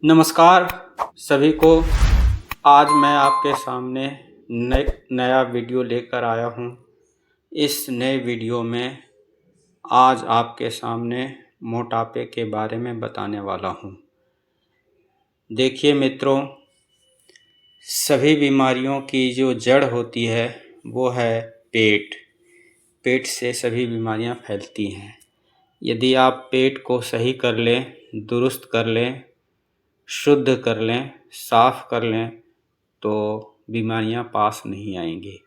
नमस्कार सभी को। आज मैं आपके सामने नया वीडियो लेकर आया हूँ। इस नए वीडियो में आज आपके सामने मोटापे के बारे में बताने वाला हूँ। देखिए मित्रों, सभी बीमारियों की जो जड़ होती है वो है पेट। पेट से सभी बीमारियाँ फैलती हैं। यदि आप पेट को सही कर लें, दुरुस्त कर लें, शुद्ध कर लें, साफ कर लें तो बीमारियां पास नहीं आएंगी।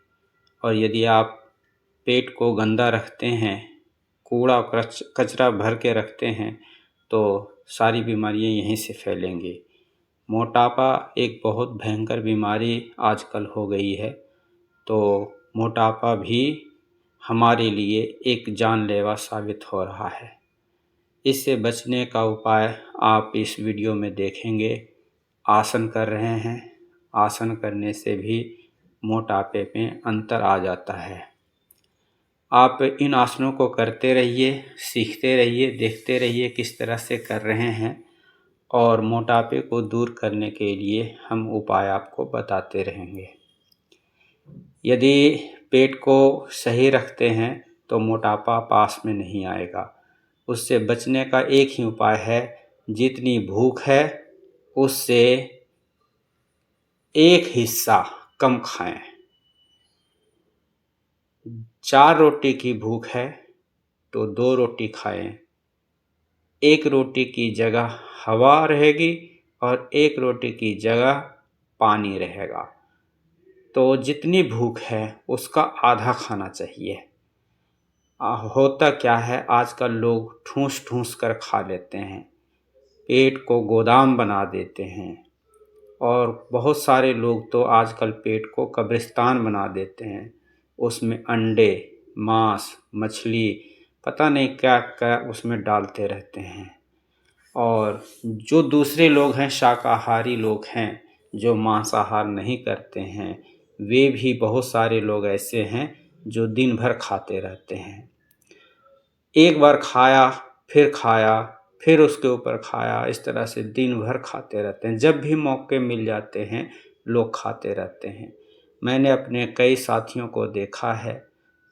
और यदि आप पेट को गंदा रखते हैं, कूड़ा कचरा भर के रखते हैं तो सारी बीमारियां यहीं से फैलेंगी। मोटापा एक बहुत भयंकर बीमारी आजकल हो गई है। तो मोटापा भी हमारे लिए एक जानलेवा साबित हो रहा है। इससे बचने का उपाय आप इस वीडियो में देखेंगे। आसन कर रहे हैं, आसन करने से भी मोटापे में अंतर आ जाता है। आप इन आसनों को करते रहिए, सीखते रहिए, देखते रहिए किस तरह से कर रहे हैं और मोटापे को दूर करने के लिए हम उपाय आपको बताते रहेंगे। यदि पेट को सही रखते हैं तो मोटापा पास में नहीं आएगा। उससे बचने का एक ही उपाय है, जितनी भूख है उससे एक हिस्सा कम खाएं। 4 रोटी की भूख है तो 2 रोटी खाएं। 1 रोटी की जगह हवा रहेगी और 1 रोटी की जगह पानी रहेगा। तो जितनी भूख है उसका आधा खाना चाहिए। होता क्या है, आजकल लोग ठूस ठूस कर खा लेते हैं, पेट को गोदाम बना देते हैं। और बहुत सारे लोग तो आजकल पेट को कब्रिस्तान बना देते हैं। उसमें अंडे, मांस, मछली, पता नहीं क्या क्या उसमें डालते रहते हैं। और जो दूसरे लोग हैं, शाकाहारी लोग हैं, जो मांसाहार नहीं करते हैं, वे भी बहुत सारे लोग ऐसे हैं जो दिन भर खाते रहते हैं। एक बार खाया, फिर उसके ऊपर खाया, इस तरह से दिन भर खाते रहते हैं। जब भी मौके मिल जाते हैं लोग खाते रहते हैं। मैंने अपने कई साथियों को देखा है।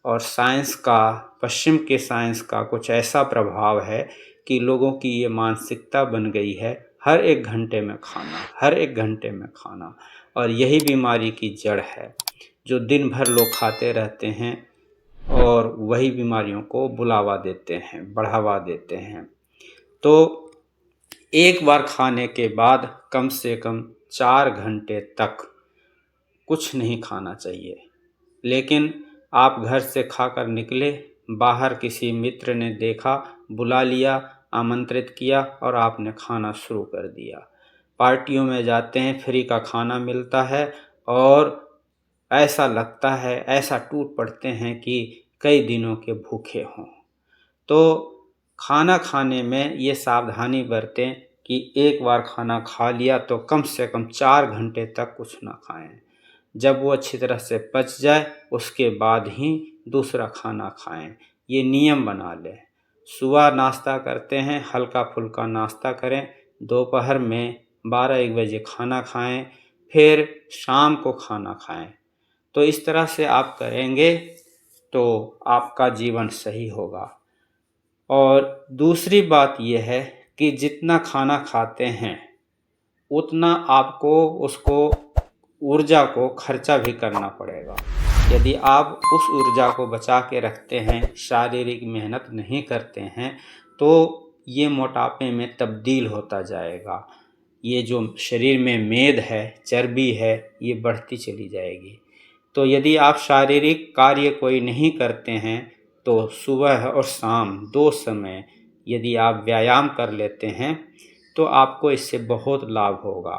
और साइंस का, पश्चिम के साइंस का कुछ ऐसा प्रभाव है कि लोगों की ये मानसिकता बन गई है, हर 1 घंटे में खाना, हर 1 घंटे में खाना। और यही बीमारी की जड़ है, जो दिन भर लोग खाते रहते हैं और वही बीमारियों को बुलावा देते हैं, बढ़ावा देते हैं। तो एक बार खाने के बाद कम से कम 4 घंटे तक कुछ नहीं खाना चाहिए। लेकिन आप घर से खाकर निकले, बाहर किसी मित्र ने देखा, बुला लिया, आमंत्रित किया और आपने खाना शुरू कर दिया। पार्टियों में जाते हैं, फ्री का खाना मिलता है और ऐसा लगता है, ऐसा टूट पड़ते हैं कि कई दिनों के भूखे हों। तो खाना खाने में ये सावधानी बरतें कि एक बार खाना खा लिया तो कम से कम 4 घंटे तक कुछ ना खाएं। जब वो अच्छी तरह से पच जाए उसके बाद ही दूसरा खाना खाएं। ये नियम बना लें। सुबह नाश्ता करते हैं, हल्का फुल्का नाश्ता करें, दोपहर में 12-1 बजे खाना खाएं, फिर शाम को खाना खाएं। तो इस तरह से आप करेंगे तो आपका जीवन सही होगा। और दूसरी बात यह है कि जितना खाना खाते हैं उतना आपको उसको ऊर्जा को खर्चा भी करना पड़ेगा। यदि आप उस ऊर्जा को बचा के रखते हैं, शारीरिक मेहनत नहीं करते हैं, तो ये मोटापे में तब्दील होता जाएगा। ये जो शरीर में मेद है, चर्बी है, ये बढ़ती चली जाएगी। तो यदि आप शारीरिक कार्य कोई नहीं करते हैं तो सुबह और शाम 2 समय यदि आप व्यायाम कर लेते हैं तो आपको इससे बहुत लाभ होगा।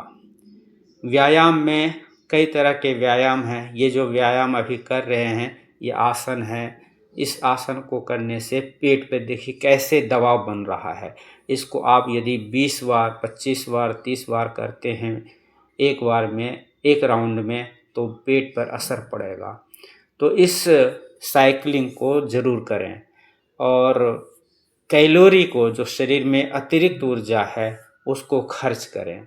व्यायाम में कई तरह के व्यायाम हैं। ये जो व्यायाम अभी कर रहे हैं ये आसन है। इस आसन को करने से पेट पे देखिए कैसे दबाव बन रहा है। इसको आप यदि 20 बार, 25 बार, 30 बार करते हैं एक बार में, एक राउंड में, तो पेट पर असर पड़ेगा। तो इस साइकिलिंग को ज़रूर करें। और कैलोरी को, जो शरीर में अतिरिक्त ऊर्जा है, उसको खर्च करें।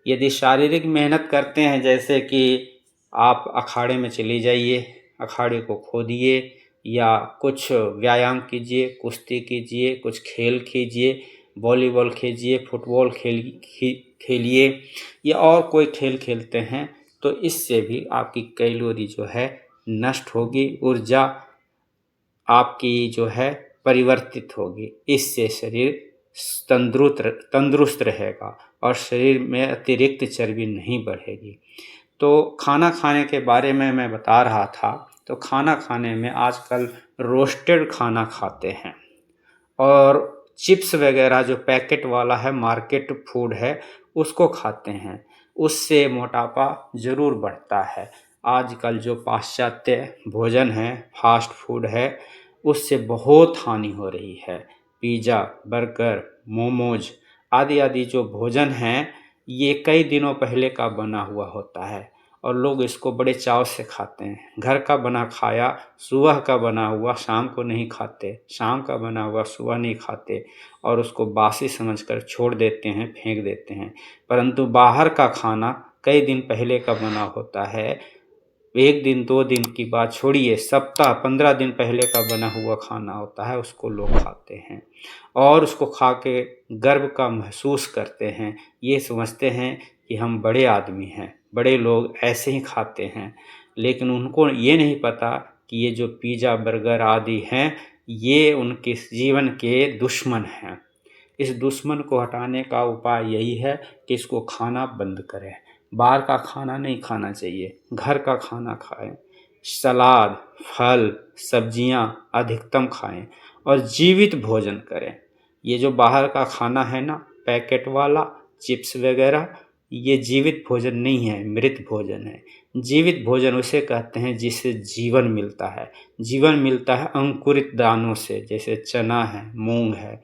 यदि शारीरिक मेहनत करते हैं, जैसे कि आप अखाड़े में चले जाइए, अखाड़े को खोदिए या कुछ व्यायाम कीजिए, कुश्ती कीजिए, कुछ खेल कीजिए, वॉलीबॉल खेलिए, फुटबॉल खेलिए या और कोई खेल खेलते हैं, तो इससे भी आपकी कैलोरी जो है नष्ट होगी, ऊर्जा आपकी जो है परिवर्तित होगी। इससे शरीर तंदुरुस्त रहेगा और शरीर में अतिरिक्त चर्बी नहीं बढ़ेगी। तो खाना खाने के बारे में मैं बता रहा था, तो खाना खाने में आजकल रोस्टेड खाना खाते हैं और चिप्स वगैरह जो पैकेट वाला है, मार्केट फूड है, उसको खाते हैं। उससे मोटापा ज़रूर बढ़ता है। आजकल जो पाश्चात्य भोजन है, फास्ट फूड है, उससे बहुत हानि हो रही है। पिज़्ज़ा, बर्गर, मोमोज आदि आदि जो भोजन हैं, ये कई दिनों पहले का बना हुआ होता है और लोग इसको बड़े चाव से खाते हैं। घर का बना खाया, सुबह का बना हुआ शाम को नहीं खाते, शाम का बना हुआ सुबह नहीं खाते और उसको बासी समझकर छोड़ देते हैं, फेंक देते हैं। परंतु बाहर का खाना कई दिन पहले का बना होता है। 1 दिन 2 दिन की बात छोड़िए, सप्ताह 15 दिन पहले का बना हुआ खाना होता है, उसको लोग खाते हैं और उसको खा के गर्व का महसूस करते हैं। ये समझते हैं कि हम बड़े आदमी हैं, बड़े लोग ऐसे ही खाते हैं। लेकिन उनको ये नहीं पता कि ये जो पिज़्ज़ा, बर्गर आदि हैं, ये उनके जीवन के दुश्मन हैं। इस दुश्मन को हटाने का उपाय यही है कि इसको खाना बंद करें। बाहर का खाना नहीं खाना चाहिए, घर का खाना खाएं। सलाद, फल, सब्जियां अधिकतम खाएं और जीवित भोजन करें। ये जो बाहर का खाना है ना, पैकेट वाला, चिप्स वगैरह, ये जीवित भोजन नहीं है, मृत भोजन है। जीवित भोजन उसे कहते हैं जिससे जीवन मिलता है। जीवन मिलता है अंकुरित दानों से, जैसे चना है, मूंग है।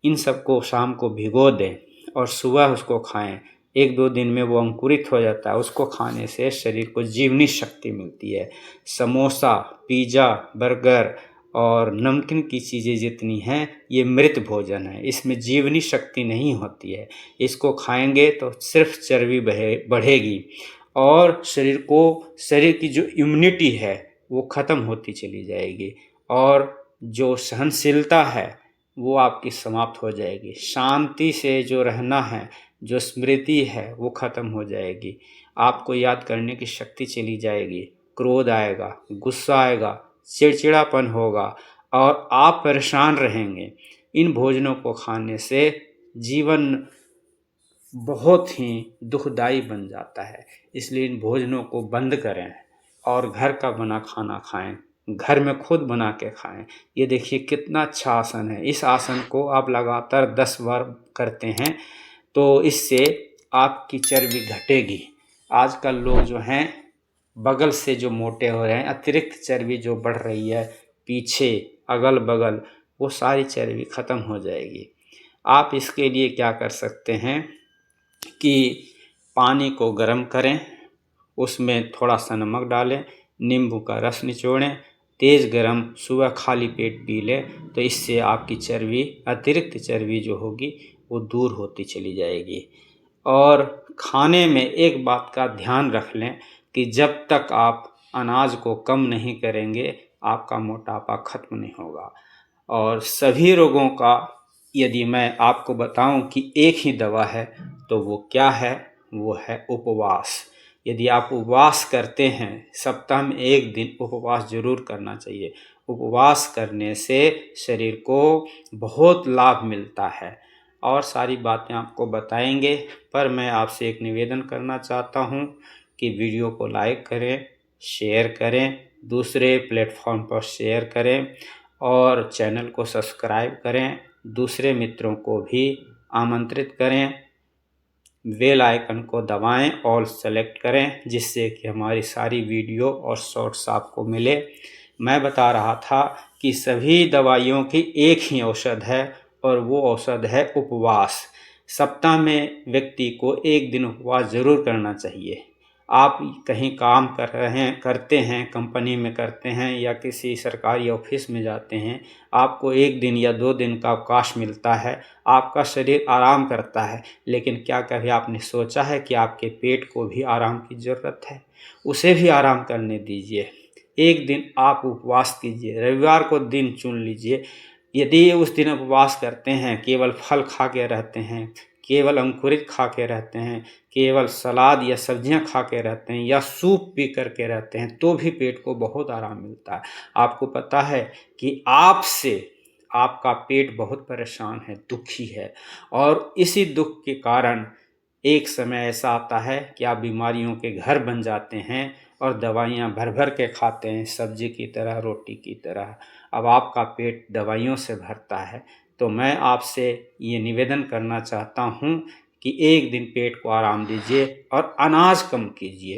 इन सबको शाम को भिगो दें और सुबह उसको खाएं। 1-2 दिन में वो अंकुरित हो जाता है। उसको खाने से शरीर को जीवनी शक्ति मिलती है। समोसा, पिज़्ज़ा, बर्गर और नमकीन की चीज़ें जितनी हैं, ये मृत भोजन है, इसमें जीवनी शक्ति नहीं होती है। इसको खाएंगे तो सिर्फ चर्बी बढ़ेगी और शरीर की जो इम्यूनिटी है वो ख़त्म होती चली जाएगी और जो सहनशीलता है वो आपकी समाप्त हो जाएगी। शांति से जो रहना है, जो स्मृति है, वो ख़त्म हो जाएगी। आपको याद करने की शक्ति चली जाएगी। क्रोध आएगा, गुस्सा आएगा, चिड़चिड़ापन होगा और आप परेशान रहेंगे। इन भोजनों को खाने से जीवन बहुत ही दुखदाई बन जाता है। इसलिए इन भोजनों को बंद करें और घर का बना खाना खाएं, घर में खुद बना के खाएं। ये देखिए कितना अच्छा आसन है। इस आसन को आप लगातार 10 बार करते हैं तो इससे आपकी चर्बी घटेगी। आजकल लोग जो हैं बगल से जो मोटे हो रहे हैं, अतिरिक्त चर्बी जो बढ़ रही है पीछे, अगल बगल, वो सारी चर्बी ख़त्म हो जाएगी। आप इसके लिए क्या कर सकते हैं कि पानी को गर्म करें, उसमें थोड़ा सा नमक डालें, नींबू का रस निचोड़ें, तेज़ गरम सुबह खाली पेट पी लें, तो इससे आपकी चर्बी, अतिरिक्त चर्बी जो होगी वो दूर होती चली जाएगी। और खाने में एक बात का ध्यान रख लें कि जब तक आप अनाज को कम नहीं करेंगे, आपका मोटापा खत्म नहीं होगा। और सभी रोगों का यदि मैं आपको बताऊं कि एक ही दवा है, तो वो क्या है? वो है उपवास। यदि आप उपवास करते हैं, सप्ताह में 1 दिन उपवास जरूर करना चाहिए। उपवास करने से शरीर को बहुत लाभ मिलता है और सारी बातें आपको बताएंगे। पर मैं आपसे एक निवेदन करना चाहता हूं कि वीडियो को लाइक करें, शेयर करें, दूसरे प्लेटफॉर्म पर शेयर करें और चैनल को सब्सक्राइब करें। दूसरे मित्रों को भी आमंत्रित करें। बेल आइकन को दबाएं, ऑल सेलेक्ट करें, जिससे कि हमारी सारी वीडियो और शॉर्ट्स आपको मिले। मैं बता रहा था कि सभी दवाइयों की एक ही औषध है और वो औषध है उपवास। सप्ताह में व्यक्ति को 1 दिन उपवास जरूर करना चाहिए। आप कहीं काम करते हैं, कंपनी में करते हैं या किसी सरकारी ऑफिस में जाते हैं, आपको 1 दिन या 2 दिन का अवकाश मिलता है, आपका शरीर आराम करता है, लेकिन क्या कभी आपने सोचा है कि आपके पेट को भी आराम की ज़रूरत है? उसे भी आराम करने दीजिए। 1 दिन आप उपवास कीजिए, रविवार को दिन चुन लीजिए। यदि उस दिन उपवास करते हैं, केवल फल खा के रहते हैं, केवल अंकुरित खा के रहते हैं, केवल सलाद या सब्जियां खा के रहते हैं या सूप पी कर के रहते हैं, तो भी पेट को बहुत आराम मिलता है। आपको पता है कि आपसे आपका पेट बहुत परेशान है, दुखी है, और इसी दुख के कारण एक समय ऐसा आता है कि आप बीमारियों के घर बन जाते हैं और दवाइयाँ भर भर के खाते हैं, सब्जी की तरह, रोटी की तरह। अब आपका पेट दवाइयों से भरता है। तो मैं आपसे ये निवेदन करना चाहता हूँ कि 1 दिन पेट को आराम दीजिए और अनाज कम कीजिए।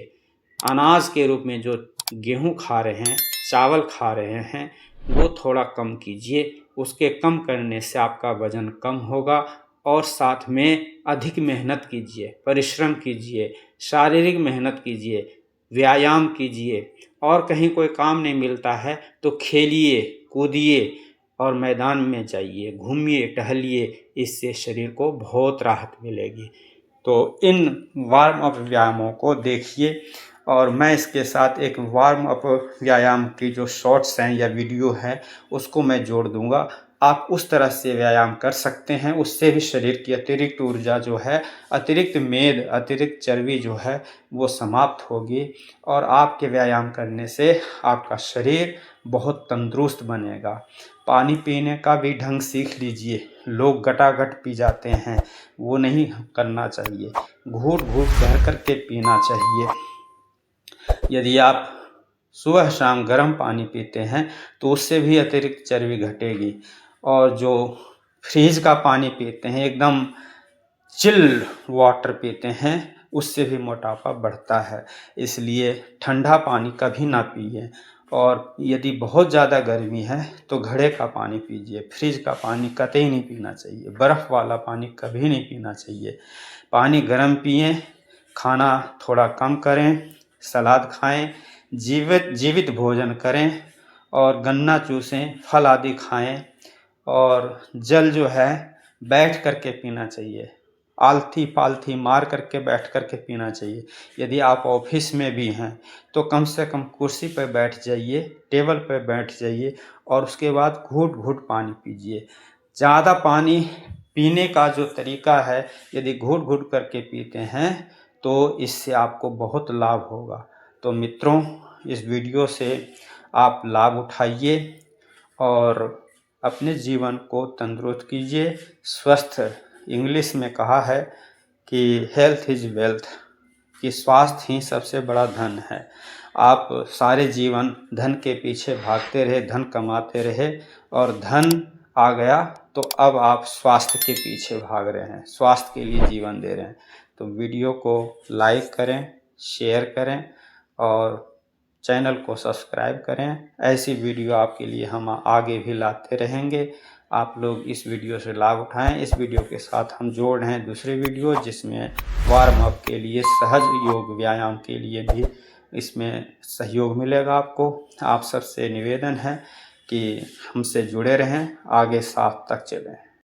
अनाज के रूप में जो गेहूँ खा रहे हैं, चावल खा रहे हैं, वो थोड़ा कम कीजिए। उसके कम करने से आपका वज़न कम होगा और साथ में अधिक मेहनत कीजिए, परिश्रम कीजिए, शारीरिक मेहनत कीजिए, व्यायाम कीजिए, और कहीं कोई काम नहीं मिलता है तो खेलिए, कूदिए और मैदान में जाइए, घूमिए, टहलिए। इससे शरीर को बहुत राहत मिलेगी। तो इन वार्म अप व्यायामों को देखिए, और मैं इसके साथ एक वार्म अप व्यायाम की जो शॉर्ट्स हैं या वीडियो है उसको मैं जोड़ दूंगा। आप उस तरह से व्यायाम कर सकते हैं, उससे भी शरीर की अतिरिक्त ऊर्जा जो है, अतिरिक्त मेद, अतिरिक्त चर्बी जो है वो समाप्त होगी, और आपके व्यायाम करने से आपका शरीर बहुत तंदुरुस्त बनेगा। पानी पीने का भी ढंग सीख लीजिए। लोग गटागट पी जाते हैं, वो नहीं करना चाहिए। घूट घूट भर करके पीना चाहिए। यदि आप सुबह शाम गर्म पानी पीते हैं तो उससे भी अतिरिक्त चर्बी घटेगी, और जो फ्रिज का पानी पीते हैं, एकदम चिल्ड वाटर पीते हैं, उससे भी मोटापा बढ़ता है। इसलिए ठंडा पानी कभी ना पिए, और यदि बहुत ज़्यादा गर्मी है तो घड़े का पानी पीजिए। फ्रिज का पानी कतई नहीं पीना चाहिए, बर्फ़ वाला पानी कभी नहीं पीना चाहिए। पानी गर्म पिएं, खाना थोड़ा कम करें, सलाद खाएं, जीवित भोजन करें, और गन्ना चूसें, फल आदि खाएं, और जल जो है बैठ करके पीना चाहिए। आलथी पालथी मार करके बैठ करके पीना चाहिए। यदि आप ऑफिस में भी हैं तो कम से कम कुर्सी पर बैठ जाइए, टेबल पर बैठ जाइए, और उसके बाद घूट घूट पानी पीजिए। ज़्यादा पानी पीने का जो तरीका है, यदि घूट घूट करके पीते हैं तो इससे आपको बहुत लाभ होगा। तो मित्रों, इस वीडियो से आप लाभ उठाइए और अपने जीवन को तंदुरुस्त कीजिए, स्वस्थ। इंग्लिश में कहा है कि हेल्थ इज़ वेल्थ, कि स्वास्थ्य ही सबसे बड़ा धन है। आप सारे जीवन धन के पीछे भागते रहे, धन कमाते रहे, और धन आ गया तो अब आप स्वास्थ्य के पीछे भाग रहे हैं, स्वास्थ्य के लिए जीवन दे रहे हैं। तो वीडियो को लाइक करें, शेयर करें और चैनल को सब्सक्राइब करें। ऐसी वीडियो आपके लिए हम आगे भी लाते रहेंगे। आप लोग इस वीडियो से लाभ उठाएं। इस वीडियो के साथ हम जोड़ रहे हैं दूसरी वीडियो, जिसमें वार्म अप के लिए, सहज योग व्यायाम के लिए भी इसमें सहयोग मिलेगा आपको। आप सबसे निवेदन है कि हमसे जुड़े रहें, आगे साथ तक चलें।